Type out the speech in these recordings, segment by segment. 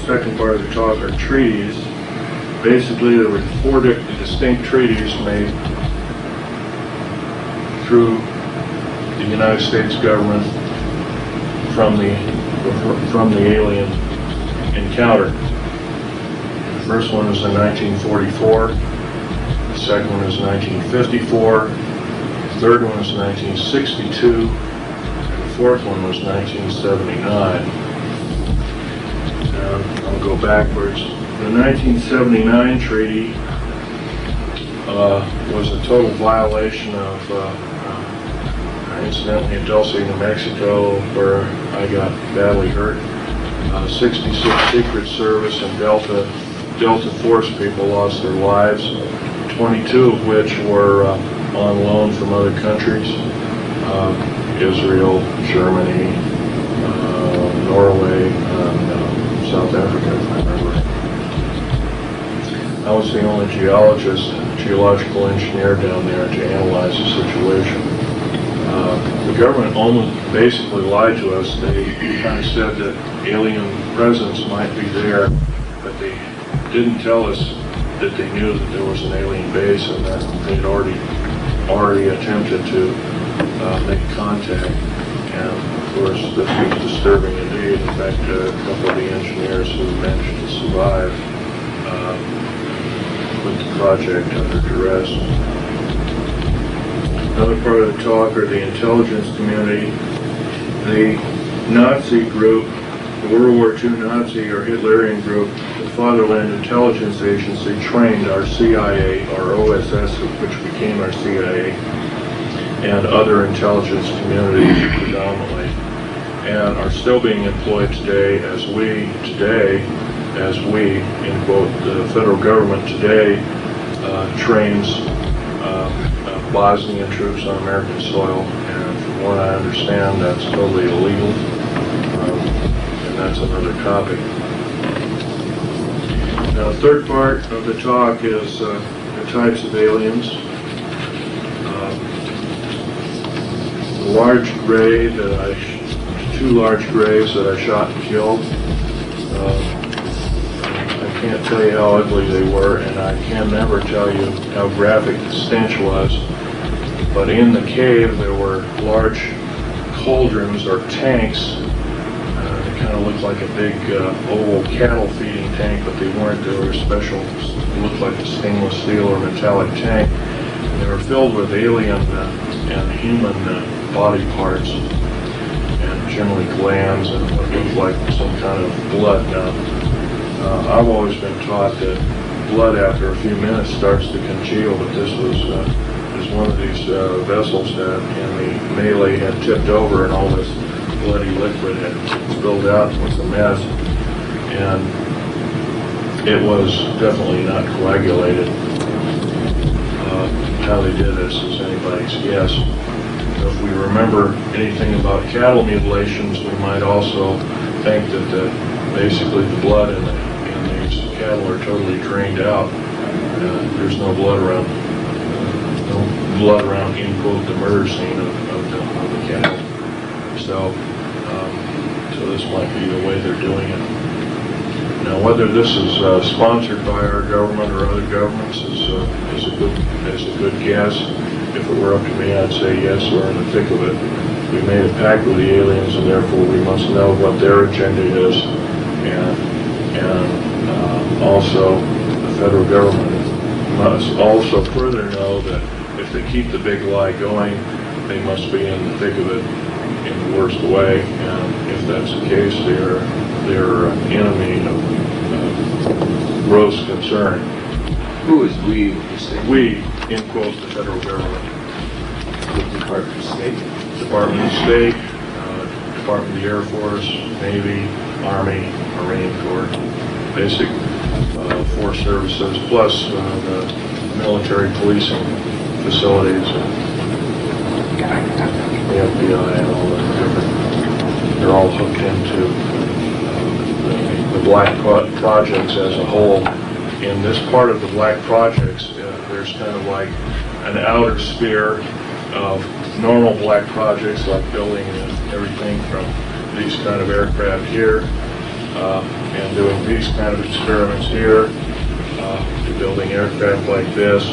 second part of the talk are treaties. Basically, there were four distinct treaties made through the United States government from the alien encounter. The first one was in 1944. The second one was 1954. The third one was 1962. And the fourth one was 1979. I'll go backwards. The 1979 treaty was a total violation of, incidentally, in Dulce, New Mexico, where I got badly hurt. 66 Secret Service and Delta Force people lost their lives, 22 of which were on loan from other countries, Israel, Germany, Norway, and South Africa, if I remember. I was the only geological engineer down there to analyze the situation. The government almost basically lied to us. They kind of said that alien presence might be there, but they didn't tell us that they knew that there was an alien base and that they'd already attempted to make contact. And of course, this was disturbing indeed. In fact, a couple of the engineers who managed to survive put the project under duress. Another part of the talk are the intelligence community. The Nazi group, the World War II Nazi or Hitlerian group, the Fatherland Intelligence Agency, trained our CIA, our OSS, which became our CIA, and other intelligence communities predominantly, and are still being employed today as we, in quote, the federal government today trains Bosnian troops on American soil, and from what I understand, that's totally illegal, and that's another topic. Now, the third part of the talk is the types of aliens. The large gray two large grays that I shot and killed. I can't tell you how ugly they were, and I can never tell you how graphic the stench was. But in the cave there were large cauldrons or tanks. They kind of looked like a big oval cattle feeding tank, but they weren't. They were special, looked like a stainless steel or metallic tank. And they were filled with alien and human body parts, and generally glands and what looked like some kind of blood. Now, I've always been taught that blood after a few minutes starts to congeal, but this was one of these vessels that in the melee had tipped over, and all this bloody liquid had spilled out and was a mess, and it was definitely not coagulated. How they did this is anybody's guess. So if we remember anything about cattle mutilations, we might also think that basically the blood in these cattle are totally drained out. There's no blood around. In quote, the murder scene of the cattle. So this might be the way they're doing it. Now, whether this is sponsored by our government or other governments is a good guess. If it were up to me, I'd say yes, we're in the thick of it. We made a pact with the aliens, and therefore we must know what their agenda is, and also the federal government must also further know that if they keep the big lie going, they must be in the thick of it in the worst way, and if that's the case, they're an enemy of gross concern. Who is we, would you say? We, in quote, the federal government. The Department of State? Department of State, Department of the Air Force, Navy, Army, Marine Corps, basic force services, plus the military policing facilities, the FBI, and all the different. They're all hooked into the black projects as a whole. In this part of the black projects, there's kind of like an outer sphere of normal black projects, like building everything from these kind of aircraft here, and doing these kind of experiments here, building aircraft like this,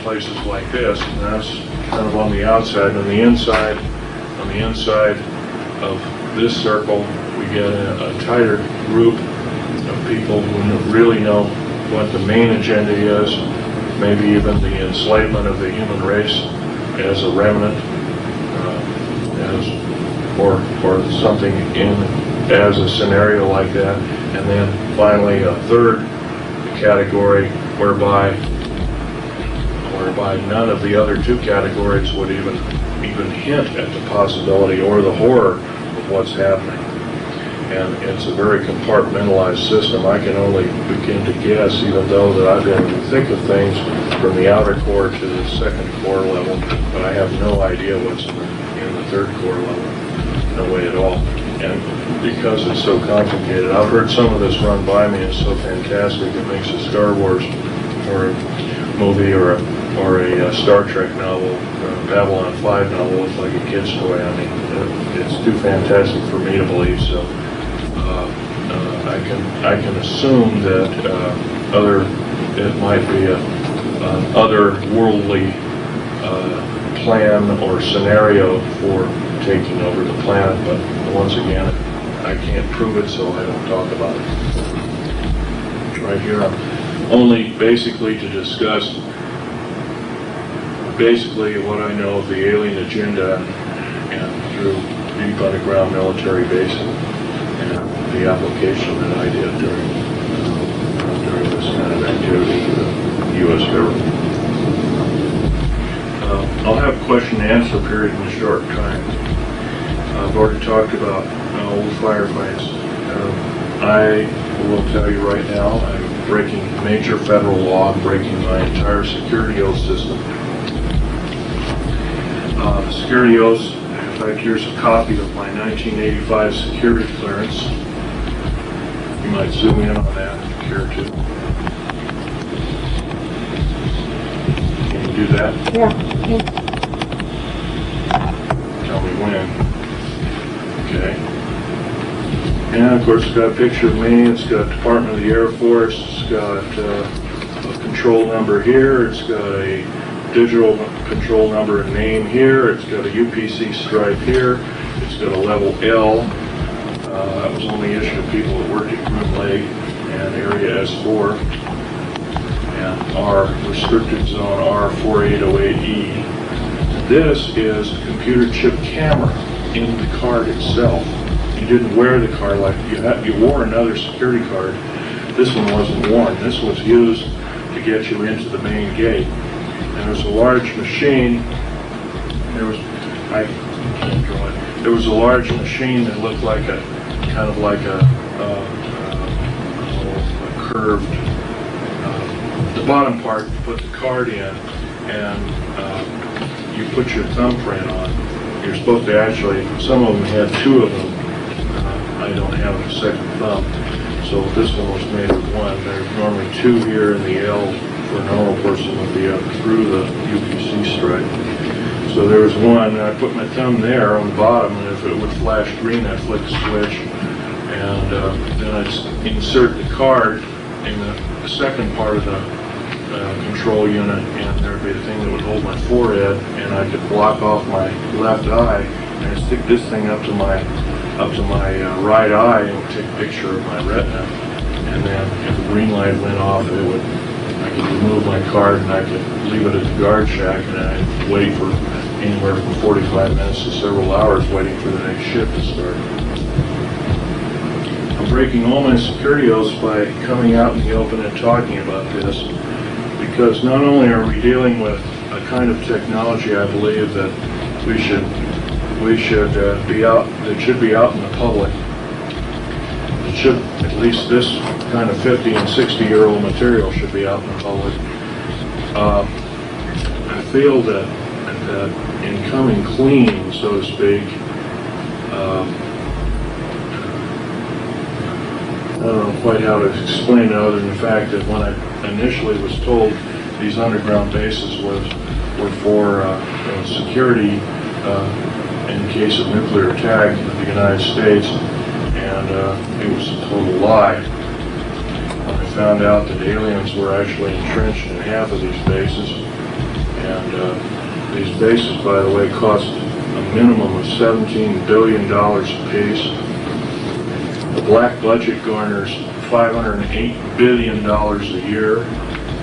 places like this. And that's kind of on the outside. On the inside of this circle, we get a tighter group of people who really know what the main agenda is, maybe even the enslavement of the human race as a remnant, or something as a scenario like that. And then finally a third category whereby none of the other two categories would even hint at the possibility or the horror of what's happening. And it's a very compartmentalized system. I can only begin to guess, even though that I've been in the thick of things from the outer core to the second core level, but I have no idea what's in the third core level, no way at all. And because it's so complicated, I've heard some of this run by me. It's so fantastic. It makes a Star Wars or a movie or a Star Trek novel, Babylon 5 novel look like a kid's toy. I mean, it's too fantastic for me to believe. So I can assume that it might be an otherworldly plan or scenario for taking over the planet, but once again, I can't prove it, so I don't talk about it. Right here, I'm only basically to discuss what I know of the alien agenda and through deep underground military bases and the application that I did during this kind of activity to the U.S. government. I'll have a question and answer period in a short time. I've already talked about old firefights. I will tell you right now, I'm breaking major federal law. I'm breaking my entire security oath system. The security oaths, in fact, here's a copy of my 1985 security clearance. You might zoom in on that if you care to. Can you do that? Yeah. Tell me when. Okay. And of course it's got a picture of me, it's got Department of the Air Force, it's got a control number here, it's got a digital control number and name here, it's got a UPC stripe here, it's got a level L. That was only issued to people that worked at Groom Lake and Area S4. And R, restricted zone R4808E. This is a computer chip camera in the card itself. You didn't wear the card like you wore another security card. This one wasn't worn. This was used to get you into the main gate. And there was a large machine. There was a large machine that looked like a kind of like a curved. The bottom part, you put the card in, and you put your thumbprint on. You're supposed to actually, some of them had two of them. I don't have a second thumb. So this one was made with one. There's normally two here, and the L for a normal person would be up through the UPC stripe. So there was one, and I put my thumb there on the bottom, and if it would flash green, I'd flick a switch, and then I'd insert the card in the second part of the control unit, and there'd be a thing that would hold my forehead, and I could block off my left eye, and I'd stick this thing up to my right eye, and it would take a picture of my retina, and then if the green light went off, I could remove my card, and I could leave it at the guard shack, and I'd wait for anywhere from 45 minutes to several hours waiting for the next shift to start. I'm breaking all my security oaths by coming out in the open and talking about this, because not only are we dealing with a kind of technology, I believe, that we should be out, that should be out in the public. It should, at least this kind of 50 and 60-year-old material should be out in the public. I feel that in coming clean, so to speak, I don't know quite how to explain it other than the fact that when I initially was told these underground bases were for security in case of nuclear attack in the United States, and and it was a total lie. I found out that aliens were actually entrenched in half of these bases, and these bases, by the way, cost a minimum of $17 billion apiece. The black budget garners $508 billion a year,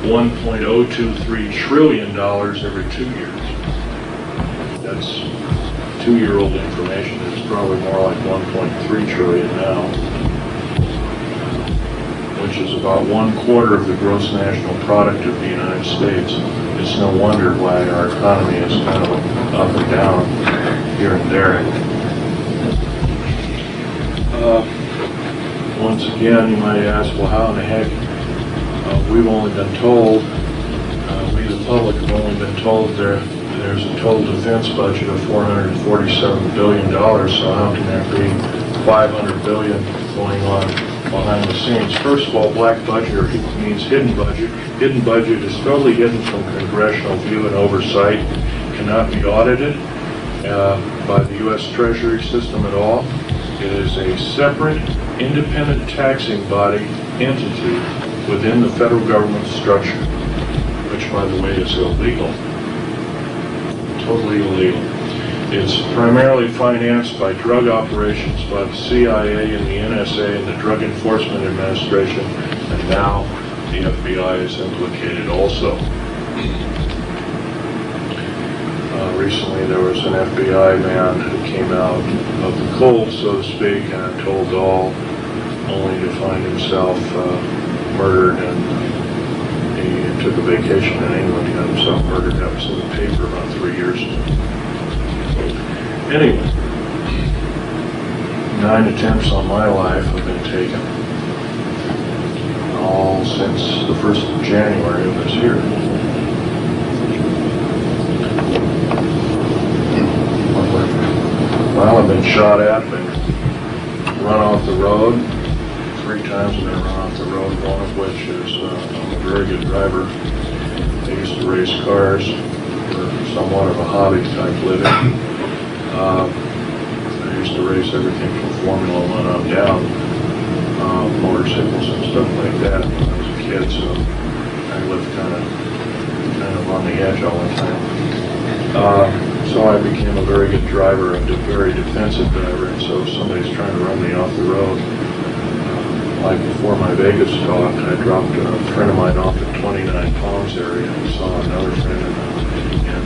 $1.023 trillion every 2 years. That's 2-year-old information. It's probably more like 1.3 trillion now, which is about 1/4 of the gross national product of the United States. It's no wonder why our economy is kind of up and down here and there. Once again, you might ask, well, how in the heck? We've only been told, we the public have only been told there's a total defense budget of $447 billion, so how can there be $500 billion going on behind the scenes? First of all, black budget means hidden budget. Hidden budget is totally hidden from congressional view and oversight, cannot be audited by the U.S. Treasury system at all. It is a separate, independent taxing body entity within the federal government structure, which, by the way, is illegal. Totally illegal. It's primarily financed by drug operations by the CIA and the NSA and the Drug Enforcement Administration, and now the FBI is implicated also. Recently there was an FBI man who came out of the cold, so to speak, and told all, only to find himself murdered, and he took a vacation in England, got himself murdered. That was in the paper about 3 years ago. Anyway, 9 attempts on my life have been taken, all since the 1st of January of this year. Well, I've been shot at, been run off the road. 3 times I've been run off the road, one of which is I'm a very good driver. I used to race cars for somewhat of a hobby type living. I used to race everything from Formula 1 on down, motorcycles and stuff like that when I was a kid, so I lived kind of on the edge all the time. So I became a very good driver and a very defensive driver, and so if somebody's trying to run me off the road, like before my Vegas talk, I dropped a friend of mine off at 29 Palms area and saw another friend in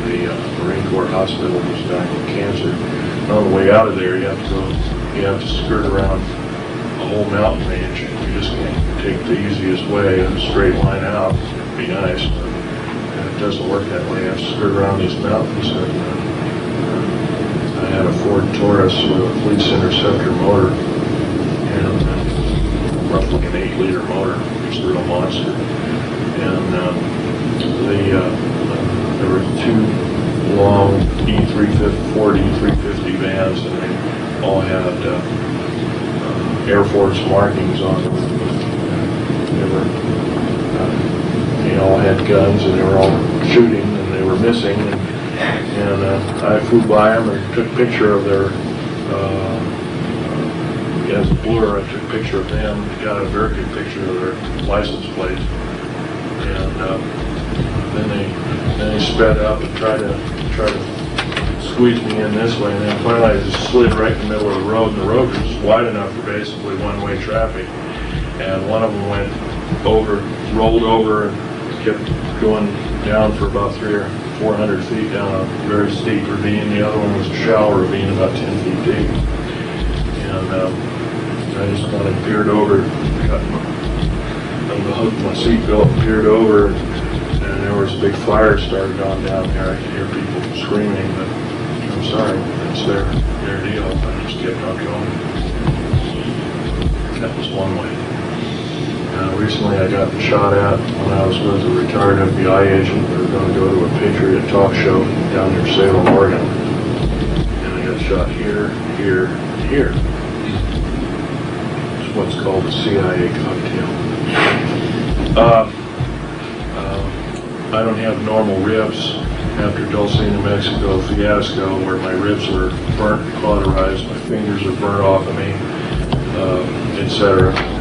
the Marine Corps hospital who was dying of cancer. And on the way out of there, you have to skirt around a whole mountain range. You just can't take the easiest way in a straight line out. It'd be nice, but it doesn't work that way. You have to skirt around these mountains. And, I had a Ford Taurus with a Police Interceptor motor, and roughly an 8-liter motor. It's a real monster. And there were 2 long Ford E350 vans, and they all had Air Force markings on them. They all had guns, and they were all shooting, and they were missing. And I flew by them and took a picture of their, as a blur, I took a picture of them, got a very good picture of their license plates. And then they sped up and tried to squeeze me in this way, and then finally I just slid right in the middle of the road, and the road was wide enough for basically one-way traffic. And one of them rolled over, and kept going down for about 300 or 400 feet down a very steep ravine. The other one was a shallow ravine about 10 feet deep. And I just kind of peered over, unhooked my seatbelt and peered over, and there was a big fire started on down there. I could hear people screaming, but I'm sorry, that's their deal. I just kept on going. That was one way. Recently I got shot at when I was with a retired FBI agent. We were going to go to a Patriot talk show down near Salem, Oregon. And I got shot here, here, and here. It's what's called a CIA cocktail. I don't have normal ribs after Dulce, New Mexico fiasco, where my ribs were burnt and cauterized. My fingers are burnt off of me. etc.